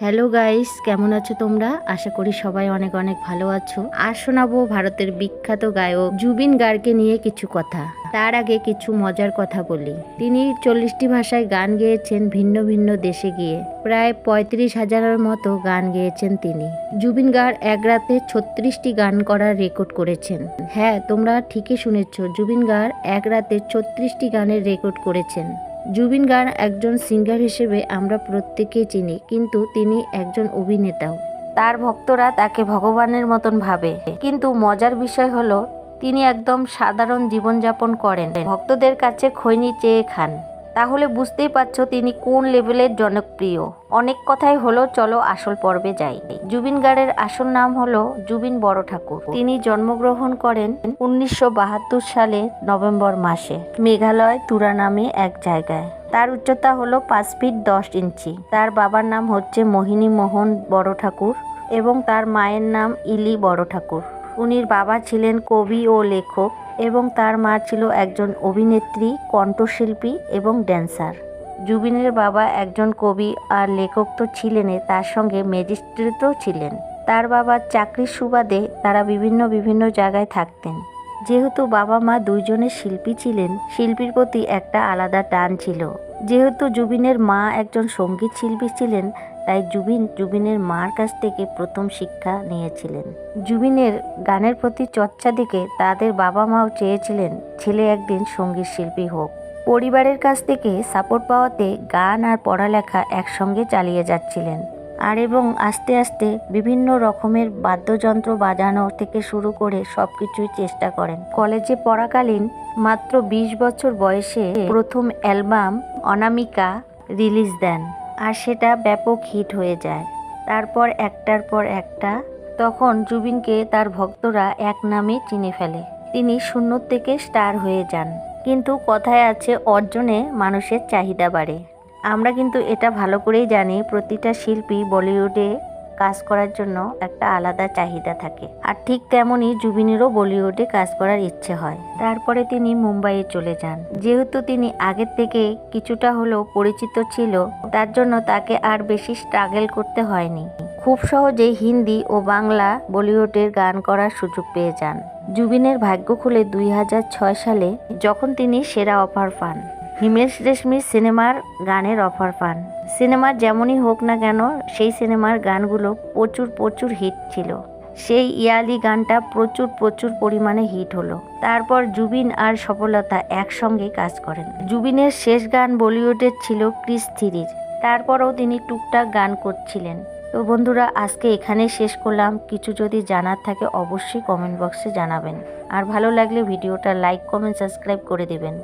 Hello guys, কেমন আছো তোমরা? আশা করি সবাই অনেক অনেক ভালো আছো। আর শোনাবো ভারতের বিখ্যাত গায়ক জুবিন গার্গকে নিয়ে কিছু কথা। তার আগে কিছু মজার কথা বলি। তিনি 40টি ভাষায় গান গেয়েছেন ভিন্ন ভিন্ন দেশে গিয়ে। প্রায় 35,000-এর মতো গান গেয়েছেন তিনি। জুবিন গার্গ এক রাতে 36টি গান করার রেকর্ড করেছেন। হ্যাঁ, তোমরা ঠিকই শুনেছ, জুবিন গার্গ এক রাতে 36টি গানের রেকর্ড করেছেন। জুবিন গার্গ একজন সিঙ্গার হিসেবে আমরা প্রত্যেকেই চিনি, কিন্তু তিনি একজন অভিনেতাও। তার ভক্তরা তাকে ভগবানের মতন ভাবে। কিন্তু মজার বিষয় হলো, তিনি একদম সাধারণ জীবনযাপন করেন, ভক্তদের কাছে খৈনি চেয়ে খান। তাহলে বুঝতেই পারছো তিনি কোন লেভেলের জনপ্রিয়। অনেক কথাই হলো, চলো আসল পর্বে যাই। জুবিন গার্গের আসল নাম হলো জুবিন বড় ঠাকুর। তিনি জন্মগ্রহণ করেন 1972 সালে নভেম্বর মাসে মেঘালয় তুরা নামে এক জায়গায়। তার উচ্চতা হলো 5 ফিট 10 ইঞ্চি। তার বাবার নাম হচ্ছে মোহিনী মোহন বড় ঠাকুর এবং তার মায়ের নাম ইলি বড় ঠাকুর। উনির বাবা ছিলেন কবি ও লেখক এবং তার মা ছিল একজন অভিনেত্রী, কণ্ঠশিল্পী এবং ড্যান্সার। জুবিনের বাবা একজন কবি আর লেখক তো ছিলেনই, তার সঙ্গে ম্যাজিস্ট্রেটও ছিলেন। তার বাবার চাকরির সুবাদে তারা বিভিন্ন জায়গায় থাকতেন। যেহেতু বাবা মা দুইজনের শিল্পী ছিলেন, শিল্পীর প্রতি একটা আলাদা টান ছিল। যেহেতু জুবিনের মা একজন সঙ্গীত শিল্পী ছিলেন, তাই জুবিনের মার কাছ থেকে প্রথম শিক্ষা নিয়েছিলেন। জুবিনের গানের প্রতি চর্চা দেখে তাদের বাবা মাও চেয়েছিলেন ছেলে একদিন সঙ্গীত শিল্পী হোক। পরিবারের কাছ থেকে সাপোর্ট পাওয়াতে গান আর পড়ালেখা একসঙ্গে চালিয়ে যাচ্ছিলেন। এবং আস্তে আস্তে বিভিন্ন রকমের বাদ্যযন্ত্র বাজানো থেকে শুরু করে সবকিছুই চেষ্টা করেন। কলেজে পড়াকালীন মাত্র 20 বছর বয়সে প্রথম অ্যালবাম অনামিকা রিলিজ দেন, আর সেটা ব্যাপক হিট হয়ে যায়। তারপর একটার পর একটা, তখন জুবিনকে তার ভক্তরা এক নামে চিনে ফেলে। তিনি শূন্য থেকে স্টার হয়ে যান। কিন্তু কথায় আছে, অর্জনে মানুষের চাহিদা বাড়ে। আমরা কিন্তু এটা ভালো করেই জানি, প্রতিটা শিল্পী বলিউডে কাজ করার জন্য একটা আলাদা চাহিদা থাকে। আর ঠিক তেমনই জুবিনেরও বলিউডে কাজ করার ইচ্ছে হয়। তারপরে তিনি মুম্বাইয়ে চলে যান। যেহেতু তিনি আগের থেকে কিছুটা হলেও পরিচিত ছিল, তার জন্য তাকে আর বেশি স্ট্রাগল করতে হয়নি। খুব সহজেই হিন্দি ও বাংলা বলিউডের গান করার সুযোগ পেয়ে যান। জুবিনের ভাগ্য খুলে 2006 সালে, যখন তিনি সেরা অফার পান। হিমেশ রেশমির সিনেমার গানের অফার পান। সিনেমা যেমনই হোক না কেন, সেই সিনেমার গানগুলো প্রচুর হিট ছিল। সেই ইয়ালি গানটা প্রচুর পরিমাণে হিট হলো। তারপর জুবিন আর সফলতা একসঙ্গে কাজ করেন। জুবিনের শেষ গান বলিউডের ছিল ক্রিস 3। তারপরও তিনি টুকটাক গান করছিলেন। তো বন্ধুরা, আজকে এখানেই শেষ করলাম। কিছু যদি জানার থাকে অবশ্যই কমেন্ট বক্সে জানাবেন। আর ভালো লাগলে ভিডিওটা লাইক, কমেন্ট, সাবস্ক্রাইব করে দেবেন।